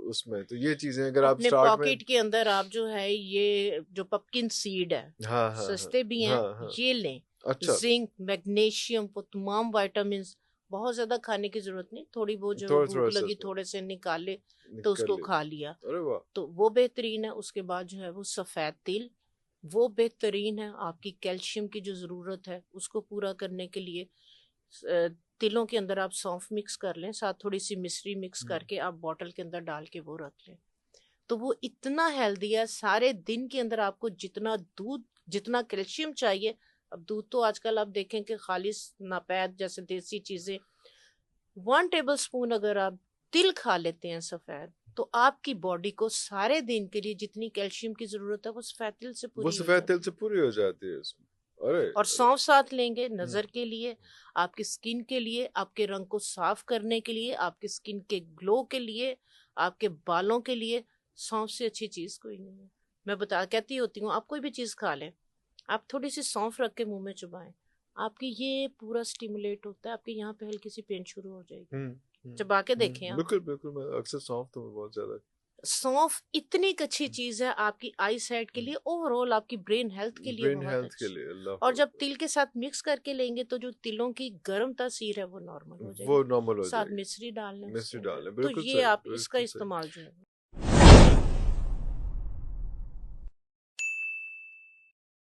اس میں. تو یہ چیزیں اگر آپ اپنے اسٹارٹ میں. پاکٹ کے اندر آپ جو ہے یہ جو پمکن سیڈ ہے ہاں ہاں سستے بھی ہیں, ہاں ہاں. یہ لیں. اچھا. زنک, میگنیشیم, وہ تمام وائٹامنس, بہت زیادہ کھانے کی ضرورت نہیں, تھوڑی بہت جو تھوڑا بھوک تھوڑا لگی سا تھوڑے سے نکالے تو اس کر کو لے. کھا لیا ارے واہ. تو وہ بہترین ہے. اس کے بعد جو ہے وہ سفید تل, وہ بہترین ہے آپ کی کیلشیم کی جو ضرورت ہے اس کو پورا کرنے کے لیے. تلوں کے اندر آپ سونف مکس کر لیں, ساتھ تھوڑی سی مصری مکس کر کے آپ بوٹل کے اندر ڈال کے وہ رکھ لیں, تو وہ اتنا ہیلدی ہے. سارے دن کے اندر آپ کو جتنا دودھ, جتنا کیلشیم چاہیے, اب دودھ تو آج کل آپ دیکھیں کہ خالص ناپید جیسے دیسی چیزیں, 1 ٹیبل اسپون اگر آپ تل کھا لیتے ہیں سفید, تو آپ کی باڈی کو سارے دن کے لیے جتنی کیلشیم کی ضرورت ہے وہ سفید تل سے وہ پوری ہو سفید تل جاتی سے ہے. پوری ہو جاتی ہے اس میں. ارے. اور سونف ساتھ لیں گے نظر کے لیے, آپ کی سکن کے لیے, آپ کے رنگ کو صاف کرنے کے لیے, آپ کی سکن کے گلو کے لیے, آپ کے بالوں کے لیے. سونف سے اچھی چیز کوئی نہیں ہے. میں کہتی ہوتی ہوں آپ کوئی بھی چیز کھا لیں, آپ تھوڑی سی سونف رکھ کے منہ میں چبائیں, آپ کی یہ پورا سٹیمولیٹ ہوتا ہے, آپ کے یہاں پہ ہلکی سی پین شروع ہو جائے گی. چبا کے دیکھیں آپ. بالکل بالکل. میں اکثر سونف تو بہت زیادہ. سونف اتنی اچھی چیز ہے آپ کی آئی سائٹ کے لیے, اوور آل آپ کی برین ہیلتھ کے لیے برین بہت ہیلتھ کے اچھی. لیے. اللہ اور جب تل کے ساتھ مکس کر کے لیں گے تو جو تلوں کی گرم تاثیر ہے وہ نارمل ہو جائے وہ گی, نارمل ہو جائے ساتھ گی. مصری ڈال لیں اس کے مصری ڈال اندر, لیں. تو بالکل یہ صحیح. آپ اس کا بالکل صحیح. استعمال جو ہے